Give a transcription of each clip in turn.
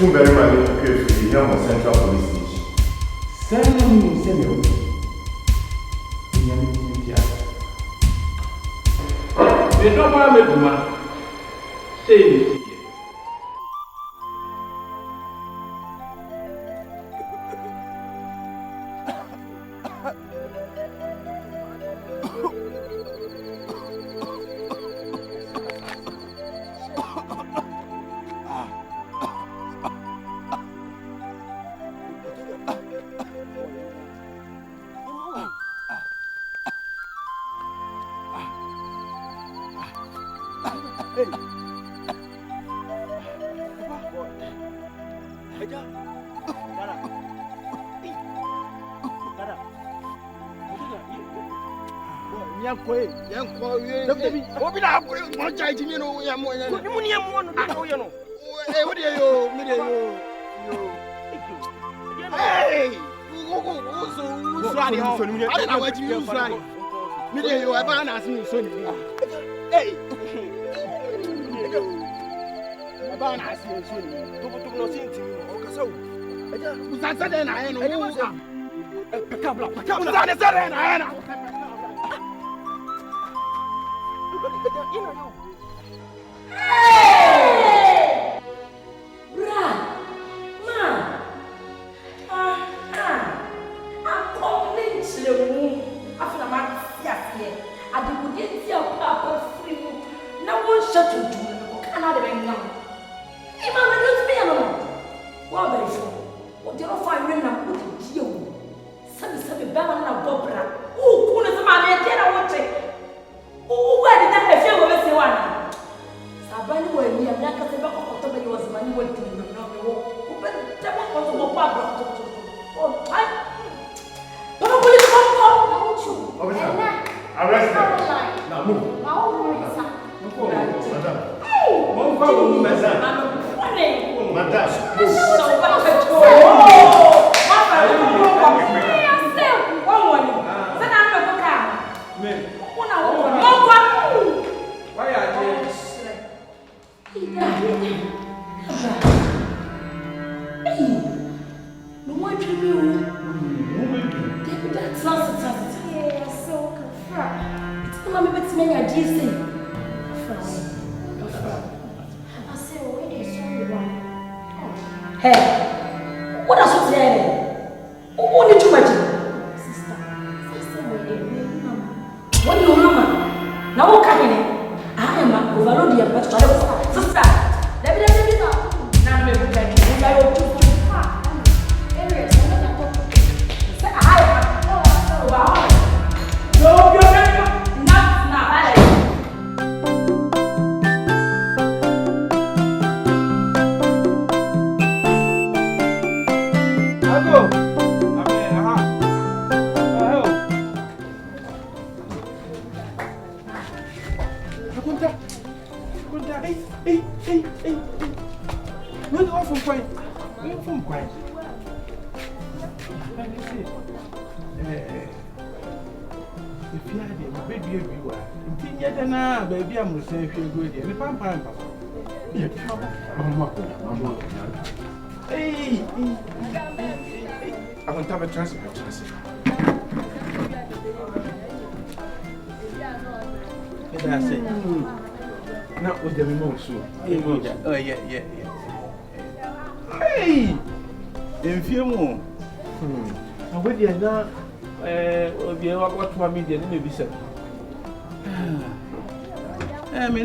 soon very much okay to the Yama Central Police Station. Send me. The normal meduma say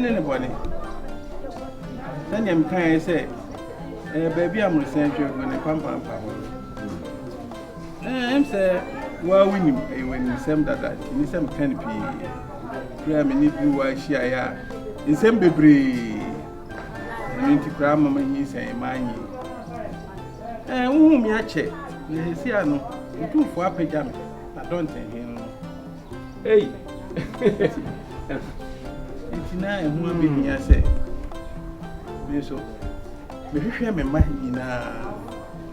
Anybody. Then I'm kind of say, baby, I'm essential when I pump up. I'm say, well, when you send that, in some canopy, Graham and if you were she, in some baby, I mean to grandma, when you say, mine. Whom you check, you see, I know, you do for a pajama. I don't think him. Hey. Now I'm going to be here. Say, so, if you have a mind now,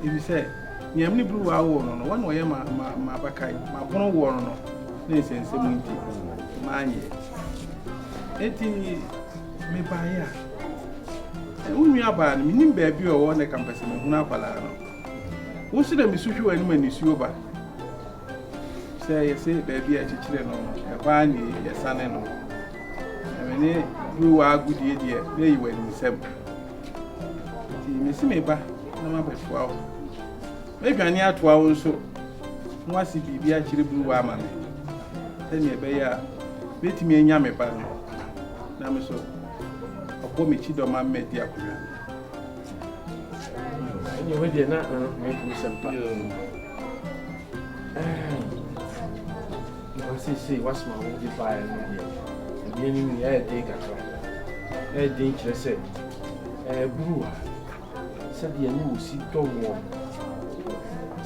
if you say, you have blue hour on one way, my back, my phone war on listen, 70 man. 80 me buy Unu aba no minim baabi o wo na campus me hunu akwala no. Wo se da misuhwe wani manisuo ba. Say baabi a chichire no e ba ni yesane no. Emene bru wa agudie de na yi wani misem. Ti mesi me ba na ma befo awo. Medwane atoa wo nso. Mo asi bibia chire bru wa ama me. Tani ebe ya betimi enya me ba no. Na me so obo me chi do ma medi akoya. Ni we de na me ku sempa. No see what's my own fire no dey. Ni ni e dey kakra. E dey kire se buru se de ni wo si do wo.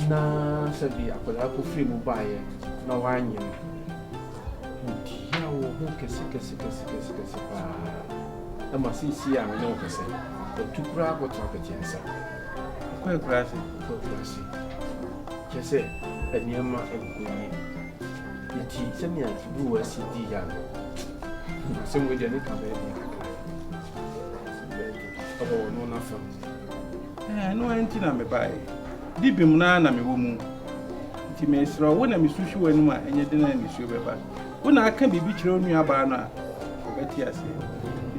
Na se bi akola ko free mu bae na wa anyem. Ntia wo ho kese pa. Ama si a me no kese. O tukura ko to aketensa. Ko e kurase. Kese eniema egoyi. Nti se mi antu wo si di ya. Se mo de ni ka be ni akra. Obo no na fa. No enti na me bae. Dibim na me wo mu. Nti me sro wo na me suhwe wani ma enye de na ni suo beba. Wo na aka bibi kire onu aba no a obeti ase.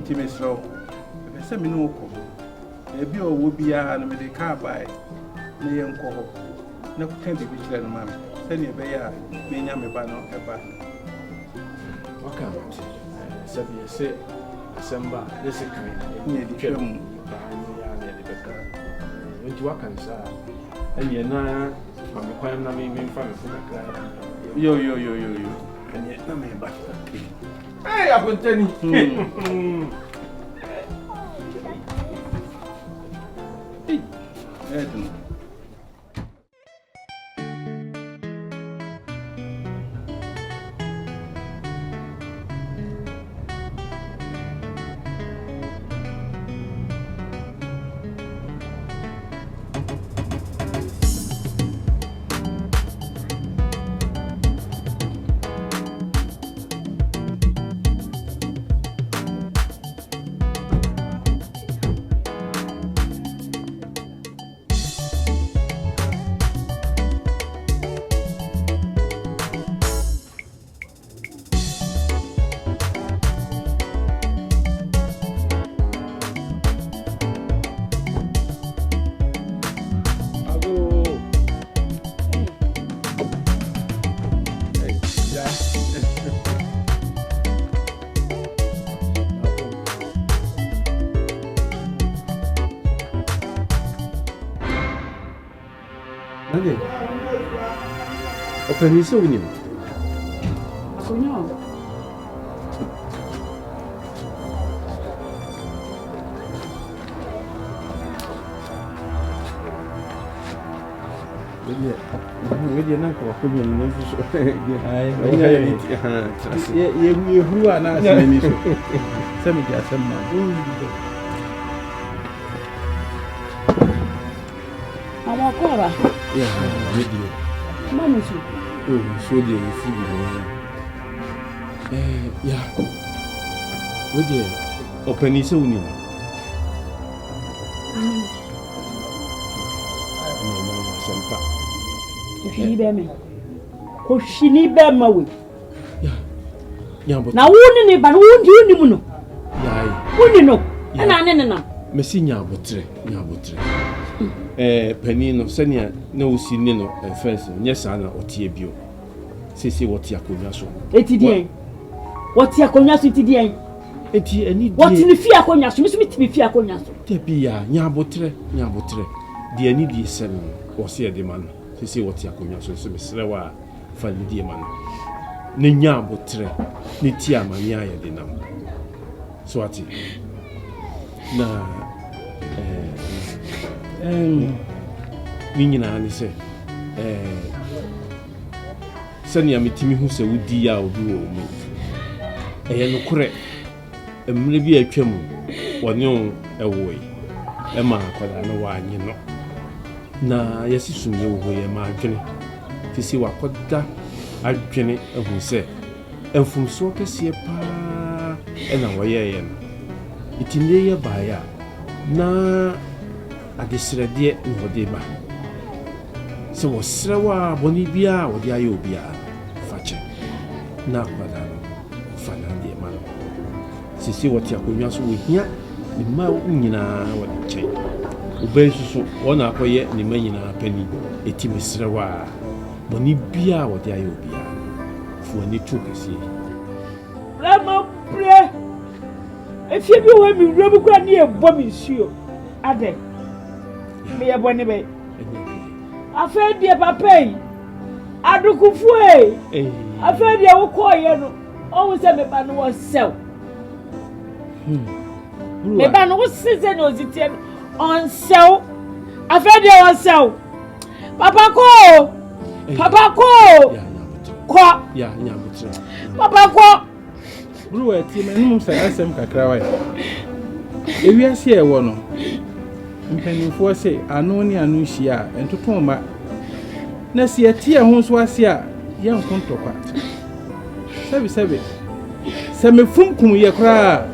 Nti me sro. Be se me no ko. E bi o wo bia na me de ka bae. Na ye nko ho. Na ku kan bibi kire no ma me. Se ne be ya me nya me ba no e ba. Welcome. Sabi se December this coming. Ni di twam. Nti wakansa ene na mame kwan na me mfa me fu kakra Yo. ene na me ba apontani Edno. Nani? Open isso união. União. Ele não coloca bem no isso. Ai, e rua na assim isso. Sabe que essa não. Mama Cora. Video. Mama isso. So dia esse ya. Video. Open isso união. Koshini be mawe. Ya but. Na wuni ni ba wuni mu no. Yai. Wuni no. Na na. Mesi nya abotre. Pani no senia na osi ni no first nye sa na otie bio. Sisi woti akonya so. Etidien. Woti akonya so etidien. Eti ani die. Woti ni fi akonya so, mi timi fi akonya so. Tebi ya nya abotre. Die ani die sem osi e de man. Sisi woti akonya so mesre wa fa ni die man. Ne nya abotre. Ne ti amani aye de nam. So ati. Na ni nyina ni se sani mitimi hu se wudi ya obi wo mu no kore emre bi atwam wonyo ewoyi ma akwada no wa anyi no na yesi sumye wo ye ma adwene tisi wakoda adwene ehu se enfumso kese pa na woye ye no itinde ye ba ya na adesrɛdeɛ nhɔde ba sɛ wɔsrɛwa bɔne biara wɔde ayɛ obiara fa kyɛ na akwada no fa na deɛ ma no sisi wɔte akonnwa so wɔhia ne mma nyinaa wɔde kyɛn ɔbɛn so wɔn akɔyɛ ne mma nyinaa pani ɛti mesrɛwa bɔne biara wɔde ayɛ obiara fo ani to kɛseɛ Rama pray. If you do me, Robu can near Bobby Sue. Ade. Me a bonny bay. I fed dear papa. I do kufu. I fed the old coy. Always have a man was sell. The man was season was it on sell. I fed there was sell. Papa call. Papa call. Qua. Yeah, Papa call. Blue team and moves asem kakra. Ewiase e wo no. Mpanimfo se ano ne ano hia entoto ma. Na se atie ho so ase a ye nkontokwa. Sebi. Se mefum kum ye kra.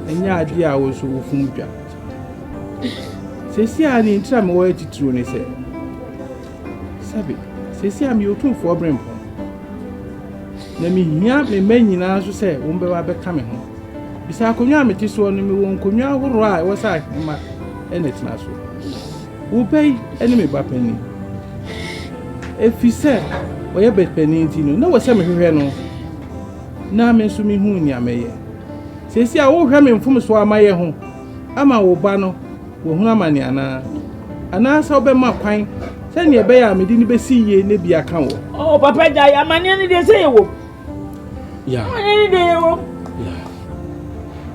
Enya ade a wo so wo fum dwa. Sesi a ni ntira me wo atitiro ne se. Sebi. Sesi a me otumfo brempo. Na mi hia me manyina so se wo mbewa beka me ho bisa akonwa meti so no mi wo nkonwa horo a wo sa ma enetina so wo bai ene me ba pani efise wo ye be pani ntino na wo se me hwehwe no na me so mi hu ni ameye sesi a wo hwe me mfum so amaye ho ama wo ba no wo hu amane ana sa wo be ma kwan se ne be ya me di ni be si ye ne bia ka wo Oh, Papa Jai, amane ni de say wo. yeah. Amane ni de wo.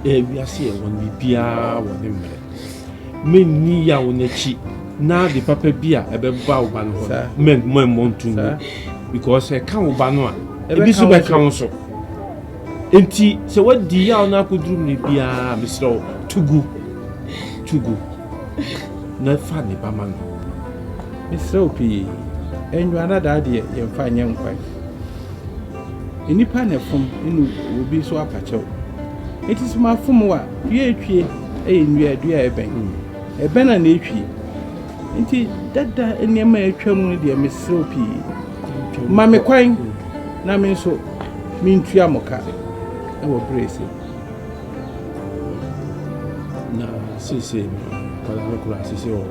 Yeah. We are seeing one bibia one me ni ya wonachi na the papa bia ebe ba wo ba no men montu because e kan wo ba no a ebi so be kan so enti se wadi ya na akudrum ne bia misro tugu na fa ne ba man misro pi enwana da de ye mfa nya nkwan enipa na fom enu obi so apachew etis ma fom wa dua etwie enua dua eben na etwie enti dada enema etwam de misro pi ma me kwan na me so mintua moka e wo brace na sisi kala kula sisi o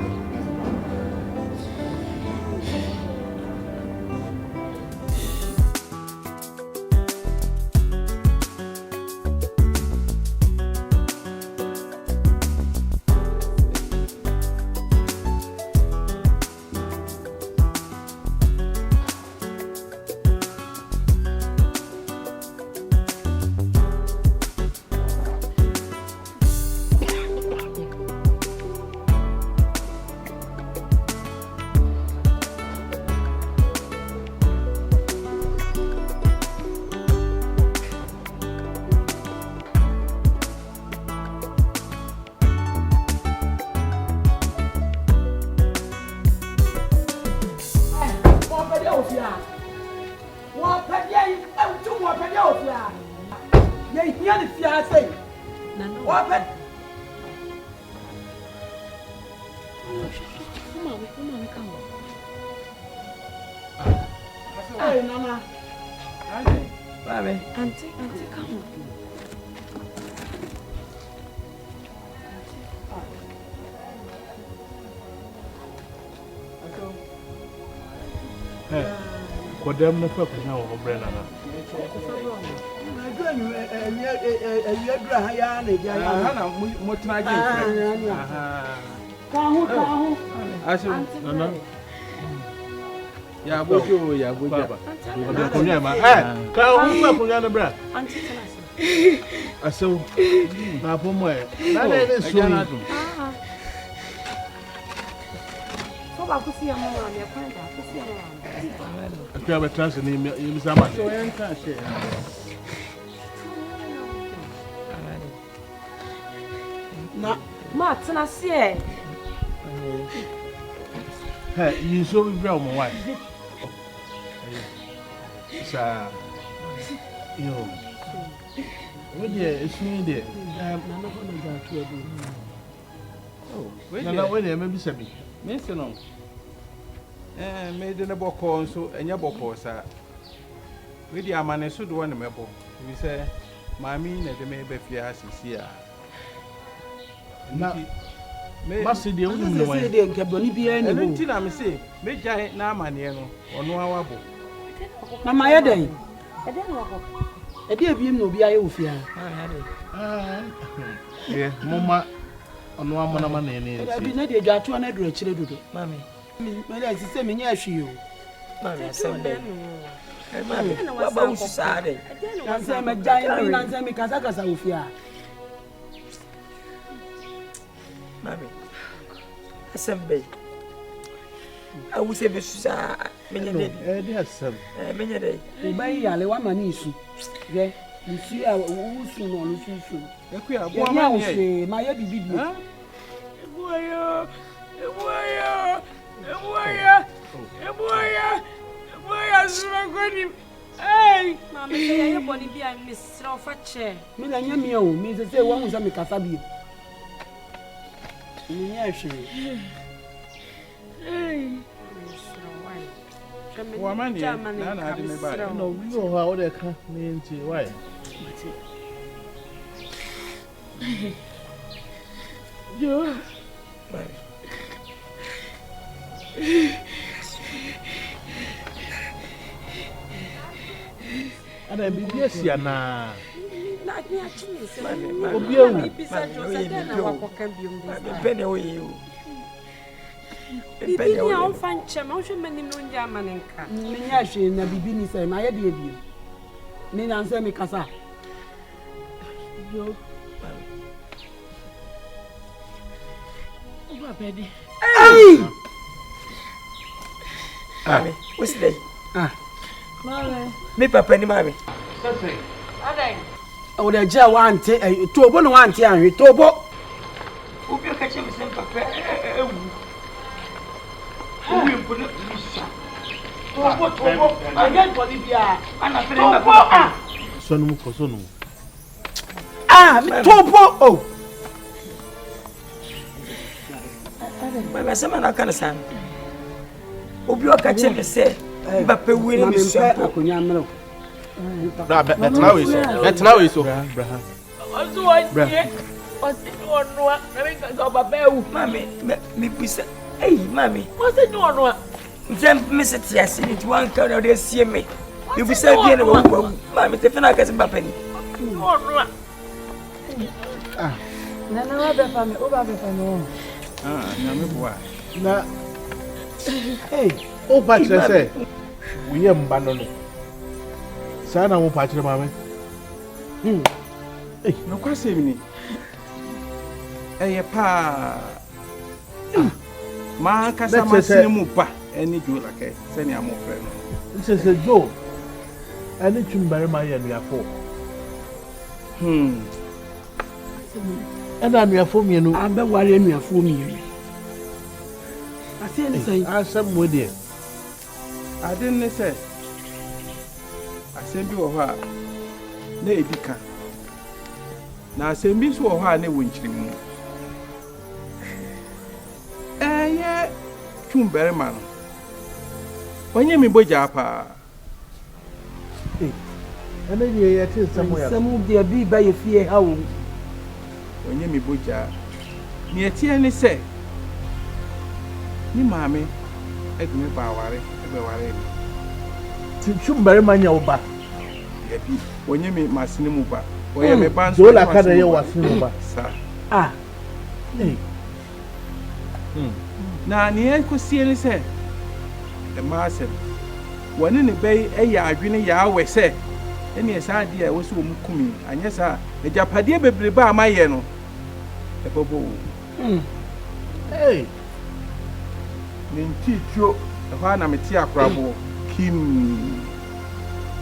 Kodem na fa kunya wo bre na na. Na mo tena je. Kahu. Aso na. Ya bojo. Kodem kunya ma. Kahu fa kunya na bra. Anti tena. Aso. Na pomo e. Na ne so. Ba kusi ya mama ya kwenda kusi ya mama akiwa betrans ni mzama so enta she na ma tena sie you so be bra mo wa sa yo we dey esu dey na no go na ja tu edu na we na maybe sabi me se no me de ne bokọ nso enye bokọ sa we di amane so do ne mebo we say mami na de me be fia asisi a na masi de unu no se de nkeboni bia ni bo nti na me se me jai na amane no ono awabo mama ye den e de ebiem no bia ye ofia yeah mama ono amana ma na ne bi na de dwato na dura chire dodo mami me da si se me nya ahwe yo mami asembe mami baba usade nanse me jai mi nanse me kasa kasa ofia mami asembe awuse besusa menye de de asem menye de ubai yale wa mani isu ye isu a wusu no no susu ekua bo ma ye ma ye bibi ha Eboya suragoni. Hey, mama say you body bi a misra ofa che. Me na nya me o, me say wa hu say me kasa bi. Me nya hwe. Hey. Wa mani na na ade me ba. no we go how they can me nti why Yo. ana bibi asia na Na ni a chini se. obi ewu Bibi sa jo se den na wakoka biom dis. bene oye o Bibi ni a on fan che ma o hwe manim no nja amanenka. Me nya hwe na bibi ni say ma ye de bi. Me na say me kasa. Yo. Oba bedi. Hey! mami what's that Mama. me papa ni mami Adai. O de je wa ante tobo no wa ante anwe tobo. obi ka che me sem papa ewu obi mpo na misa Tobo. Anya body bia. ana fere Tobo papa ah. sonu ko sonu Ah, tobo. Oh. mami asema na kana san obi o ka che me se papa wu ni misa Akonya melo. bra betna we so bra Ozu wonye. Osi ni onua. Na me ka baba ewu. mami me pisa ei mami Osi ni onua. Mfem mese tiase ni tuan ka na de sie me you be say bien wo wo mami te fena ka se papa ni Onua. Nana wa be fa me, o ba be fa no. Na me boa. na o pa kire se we ye mba no no sa na mo pa kire ma me No kwase mi ni. Eye pa. Ma kasa masini mu ba eni jo lake se ni amofre no. se jo ani chumbare ma ye no afo ana no afo mi no Abe ware anuafo mi. Ase ni say. asem mo de Ade ne se asem bi wo ho a na edika. Na asem bi so wo ho a na wonchirimu. Eye chumbare ma no. Onye mi boja pa. ana ye ye te samo ya Samu de bi ba ye fie ha wo. Onye mi boja. Ni etie ne se ni maame egme ba ware ebe ware ti chumbare ma nya oba yabi onye mi masini mu ba oye me ban so la ka da ye wasinu ba sa Ah. na ni e ko sie ni se e ma asem woni ne bei e ya adwene ya awe se eni e sa de e wo so mu kumi anye sa e japade bebre ba amaye no e bobo hey ni ntituo e ho na meti akrabo kim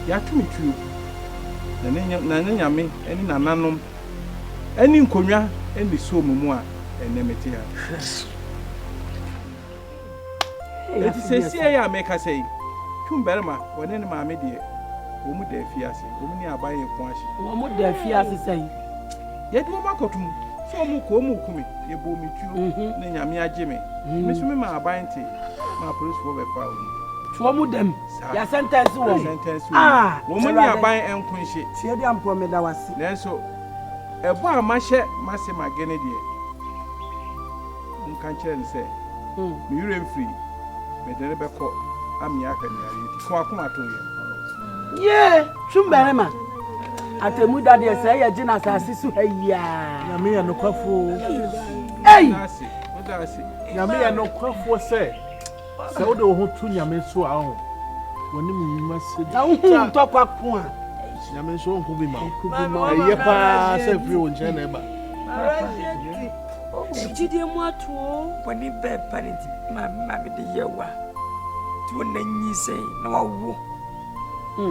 ya tumi tuo na ne nyame eni nananom eni nkonwa eni so mu a ene meti ha eti sesi ya meka sei twumberma wone ne maame de wo mu da fiase wo mu ni abaye ko ahye Wo mo da fie ase say. ye di mo makotum so mu ko mu kumi ye bo mi tuo na nyame agye me me so me ma abante ma police for be fa tuo mu dem ya sentence wo wo mu ni aban enkunhye tie dia mpo me da wase nanso ebo amahye mase magene de nkan kire ne se me yure mfiri me dere beko amia aka ni ari ko akoma to ye chumbere ma atemu da de se ye gina asase su hayya nyame ye no kwafo nyame ye no kwafo se wo de wo ho tu nyame so a ho woni mu ma se na hu to kwako a nyame so nko bi ma ye pa se firi wo nche na ba Jide mu ato woni be parent ma be de yewa tu na nyi se na wawo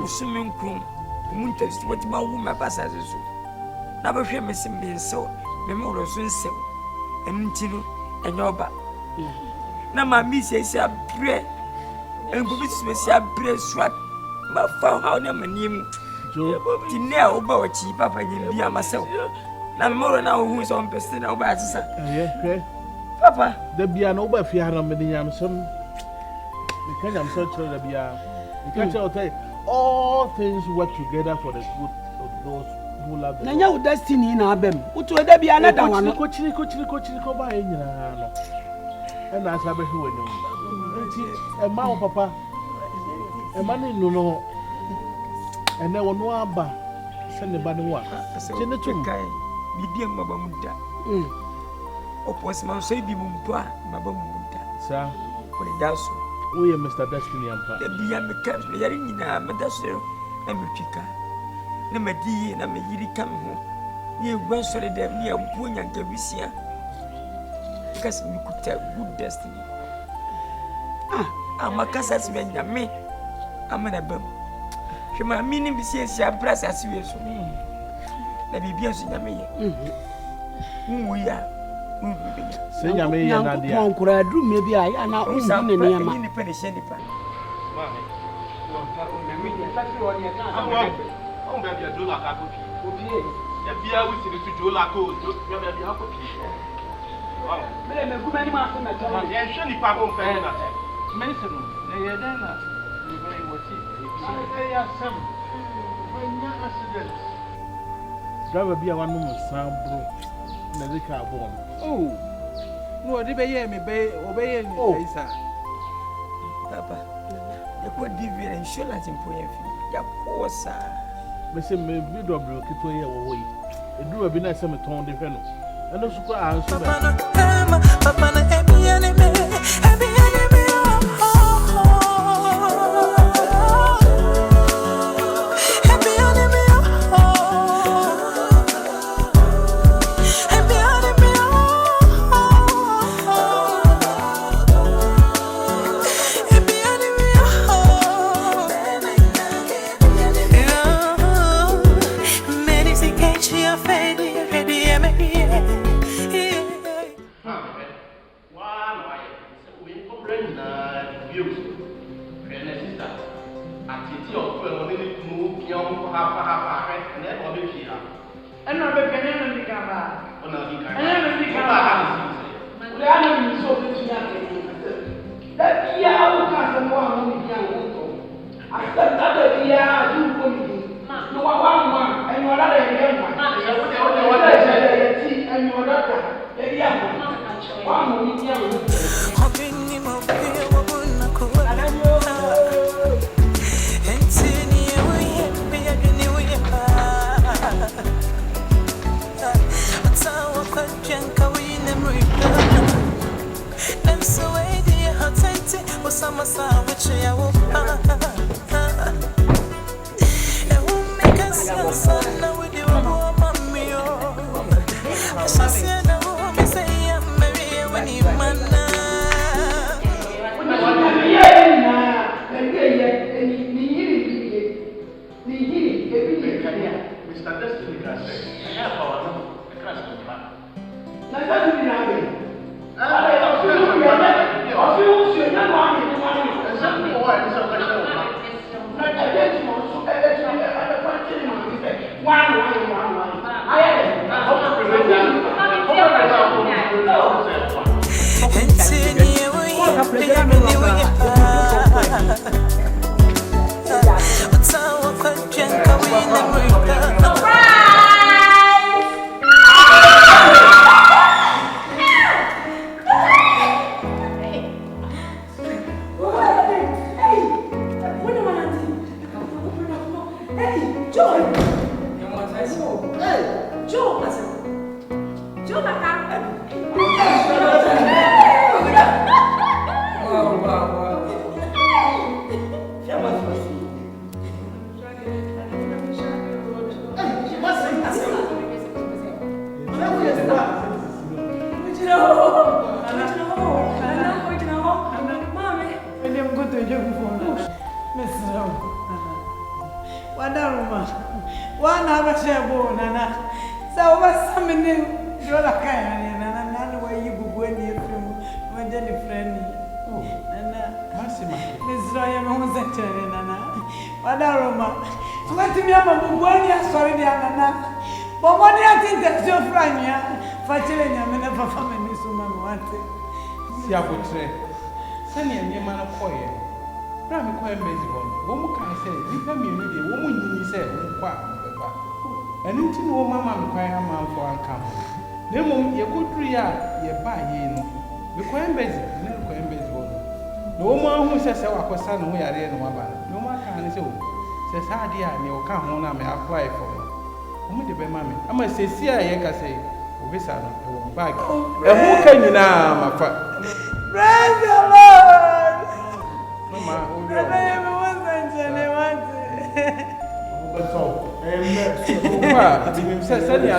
usumi nkrum muntestu wati ma wu ma pasa so na ba hwe me simbi nso me me woro so nsew entino enyoba na ma mi se abre enko bi se abre swat ma fa ha na manim jo ti ne a oba wachi papa nyim bi amasew na me woro na hu so mpese na oba atisa papa da bia na oba fi ha na me nyam som me kanyam so chiro da bia me ka tell all things work together for the good of those who love them. Nanya u destiny na abem. Utu eda bia na da wano. Kochiri ko ba enyina no. E na asa be hwe wani. Enti e ma wo papa. E ma ni no. E na wono aba se ne ba ne wa. Je ne tum kai. Bi di am ba muda. Opos ma so bi mumpo a ma ba muda. Sa. Ko le daso. Oye Mr. Destiny ampa. Bia me ka me yari nyina me daso na me twika. Na me di na me yiri kam ho. Ye gwa sore dem ne ampo nya gabisia. Kasi me kuta good destiny. Amakasa si me nyame. Amana bam. Hwema mini bi si abras asiwe so. Na bibia so nyame ye. Wuya. Se nyame ye na dia. Ko nkura adru me bi ai ana unhu ne ne ma. Ni pe ne she nipa. Mama. Na mi dia ta fi woni e ka sa. On be bia do la ka ko pi. Obi e. Ya bia wi si tu jo la ko, jo be bia ko pi. Wow. Bele me guma ni ma so na ta. Ya she nipa ko fe na te. me se no ye den na we very wati e ya sam when ya accident driver bia wanu musabro na de ka abon no de be ye me be obeye ni isa papa e ko divire insurance mpoye fi ya ko sa me se me BW kito ye wo yi eduru bi na se me ton de hwe no eno su ko a so papa na happy enemy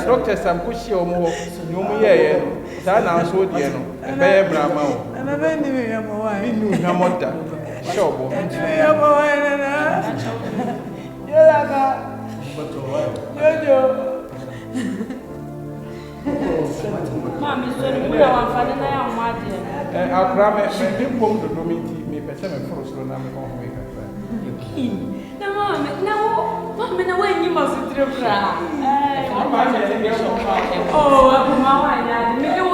Doctor, some cushy or more, no more, Sana, so dear, and bear Brahma, and a very new Hamota, show, Mammy, so we are finding out my dear. I'll cram it, and home to do me, percent of first when I'm going to make a No, Mammy, no, when you must do cry. Oh, Mamma, I don't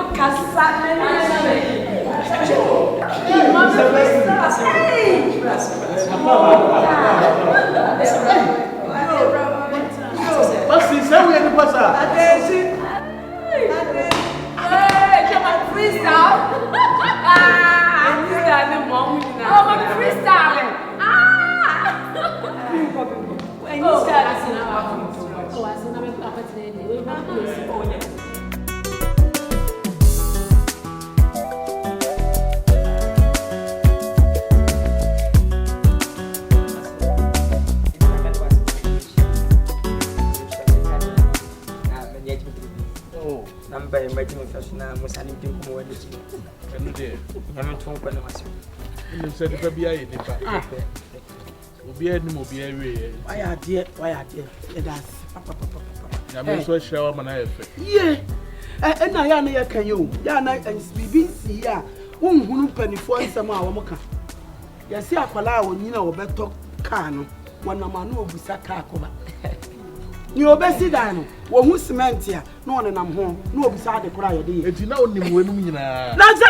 You obesi dano, wo hu cement ya, no one nam ho, no obisa de kura ye de. Enti na onim wenu nyina. Na say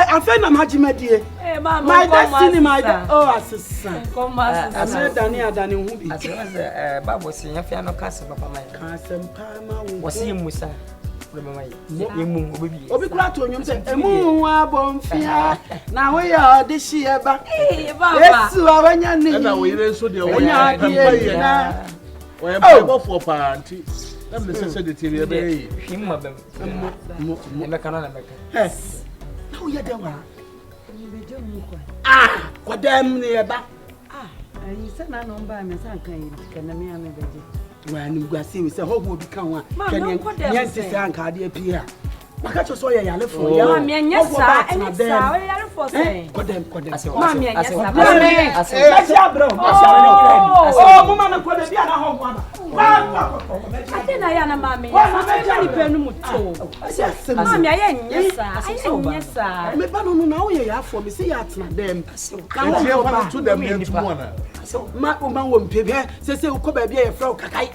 afa na magimedie. My destiny my assistant. Come master. Asa dani hu bi. Asa babo si yafia no kase papa mai. Kase mpa ma wo. Wasi musa. Problema mai. Emu obi. Obi kura to nyum say emu wa bomfia. Na we ya de shi eba. Baba. Yesu awanya ni. Na we ire so de wo ya de na. Oya pebo for party. Let me say the theory be. Himma bem. Me kana na meka. Yes. Now you dey wa. Ah, kodam ni eba. You said na number me san kan yi kana me ame beje. Wa ni gwase we say ho bi kan wa. Kan yan ti say an ka de pia. Maka cho so ye yale for ya. Ma me nya sa, enya sa, we yale for say. Kodam. Ma me nya sa. Let's ya bro. Oh, mama na kodam bia na ho kwa. Ate na ya na mama. Wa ni penu muto. Mama ya nya sa, anya sa. Me ba no na wo ye ya for me say ya tena dem. Enti e fa to dem ye tumu na. Ma o ma wo mpebe se ko ba bia ye fra kakai.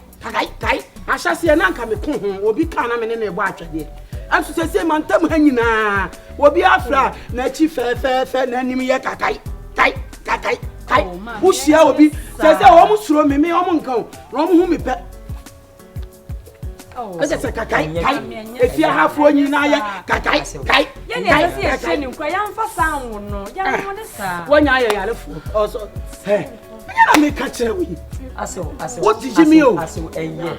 Ahya se na nka me ko ho obi ka na me ne bo atwede. Anso se mantam ha nyina. Obi afra na chi fe na nim ye kakai. Kai. Wo hia obi se wo mu suro me wo mu nkan. Wo mu hu me pe. Ese se kai. Efia hafo nyina ye kai. Ye ne se ye hye ni nkwa ya mfa san wo no. Ya no ne sa. Wonya ye yarefo. Also he. Nya me ka kire wi. Aso. What did you mean? Aso eye.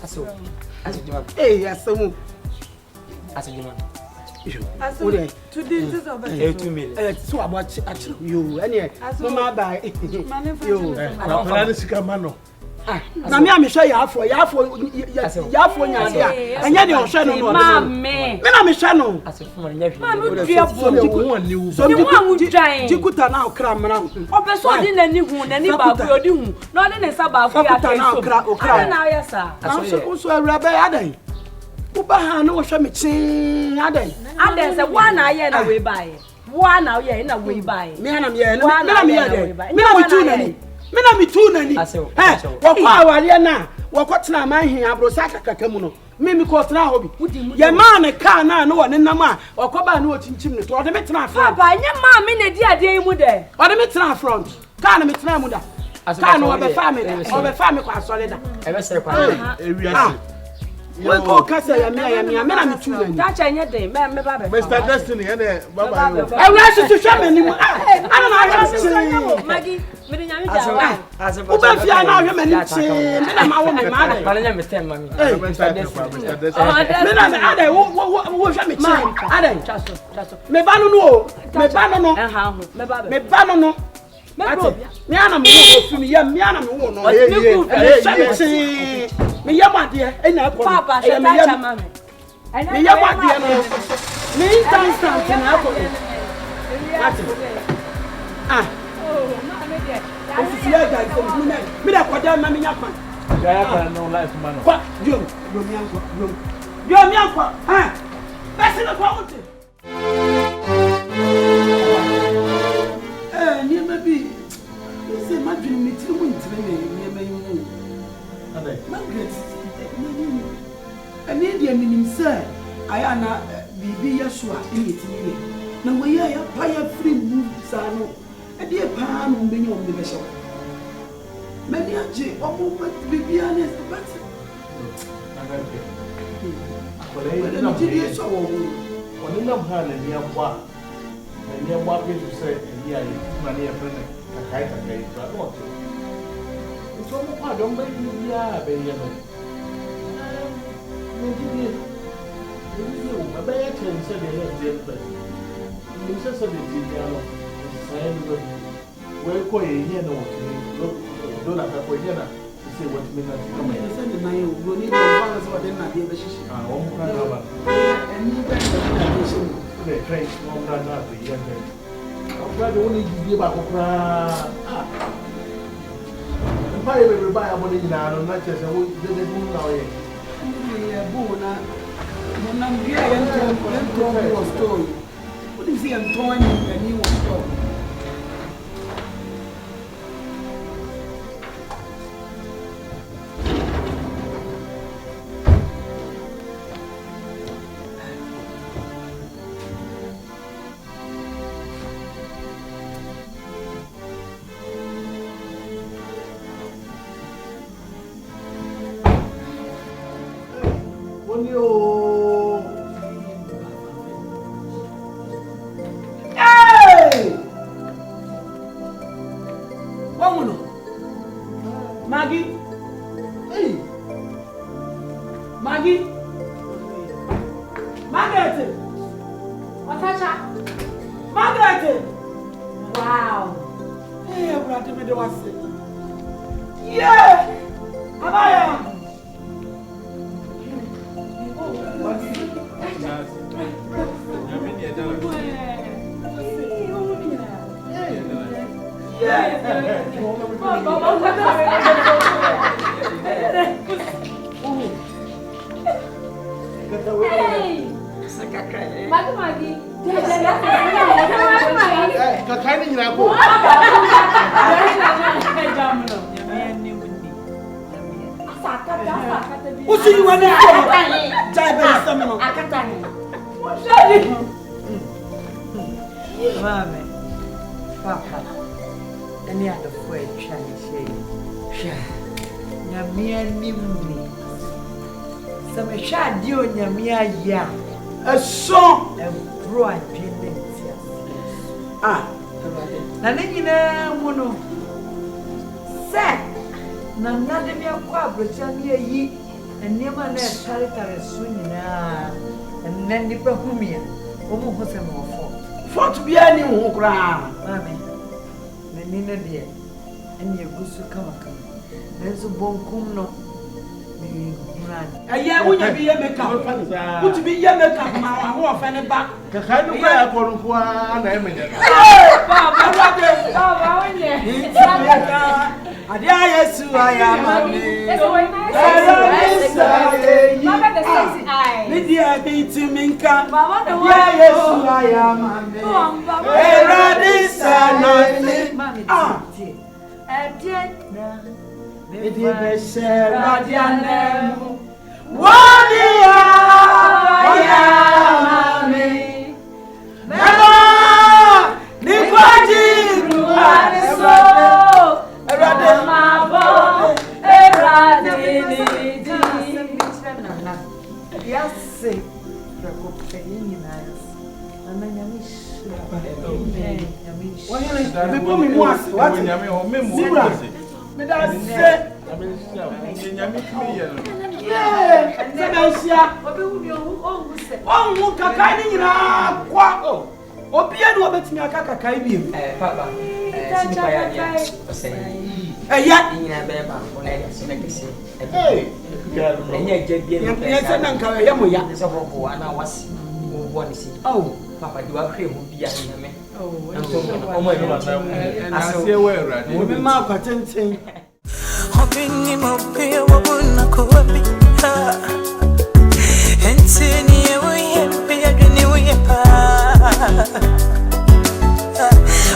Aso jima. Asamu. Aso jima. Aso. To this of 2 million. So about actually you any mama buy. Yo. Akwana sika mano. Na me am hwe yafo nya dia. Anya de ohwe no no. Me na me hwe no. Asofo mo nya hwe. Ma no dua bo. So mu dwan. Jikuta na okra mra. Obeso odi nani hu nani ba fu odi hu. Na odi ne sa ba fu ya kai so. Okra na ya sa. So awrabe adan. Uba ha no hwe me chin adan. Adan se wa na ye na we bae. Wa na ye na we bae. Me na me ye. Me na me ye. Me na me tu nani. Me na me tu nani. Wako awale na. Wako tena manhin abrosa kakaka mu no. Me ko tena hobi. Ye ma ne ka na no ne nam a okoba na otinchim ne to. Ode me tena front. Papa, nye ma me ne di ade mu de. Ode me tena front. Ka na me tena mu da. Ka no obe fa me da. Obe fa me kwa sole da. Ebe se kwa. Ewiase. We ko kasa ya me na me tu nani. Ta cha nye de me ba be. Mr. Destiny ene baba yo. Ewra so hwe me ni mu. Ana na hwe Magi, me de nyame ja. Uba fia na hwe me ni chi. Me na ma wo me ma de. Mala nya me tem mami. Mr. Destiny. Me na me ade wo hwe me chi. Ade. Chaso. Me ba no no. Me ba no no. Me ba no no. Me ana me wo fi me yam me ana me wo no. Me yam ade e na ko. Papa, she ta cha mami. Me yam ade no. Me instant na ko. Osisi ya ga ise mi na kwada ma mi nya kwan. Ya kwa no life man. Kwa yo mi ankwa. Ha. Besi na kwa wote. Ni ma bi. Ise ma dwene mi tiri mu ntire me ma yi mu. Ade. Margaret. Ani dia minim se aya na bibi Yeshua ni tiri. Na wo ya pa ya free move sa no. Ade pa no mbenye o mbe sho. Many aje omo bibi ane but. Agarte. Akole na mbi so wo. Oni na mha na ni amwa. Na ni amwa pe so se ni aye ma ni e frene kakai so ado. So mo pa do mbe ni ya be ye no. Ni o ma be ya chen se de le de pe. Ni se de ti ya no. Sai no. We ko ye ye no. Dola ka ko ye na. Say what me na. No me send na yo go ni do ba so de na be shishi. Ah, o mo ka na ba. Eni be na shishi. Le try o mo na be ye be. O ga de woni gidi ba ko kra. Ah. Ba ye be ba ya mo ni na no na che se wo de bu na o ye. Ni e bu na mo na mbi ya ento was story. What is he Antonio and he was story? Who see you when you Mame, Papa, any other way trying to Yamia Nimni. Some shad you and Yamia Yam. A song and broad genius. Ah, Nanina Mono. Say, Nanadem Yakwa, Britannia ye, and Yaman territory soon, and then the Bahumia, almost a more for. For to be any who cry, Mammy, Nina dear, and your goose to come. There's a bon cum no. A year when you be a makeup, would be your makeup, my wife and back. The kind of way I call for an eminent. Yes, I am. Lydia beats him in camp. Yes, I am. Oh, Papa, you are free. Oh, my God. I see where I We'll mark a 10. Hoping him up here, what would not go up. And see, we have be a new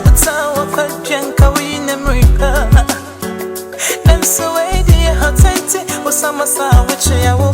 what's our question? Can we in America? And so, dear, how tight was some which I will.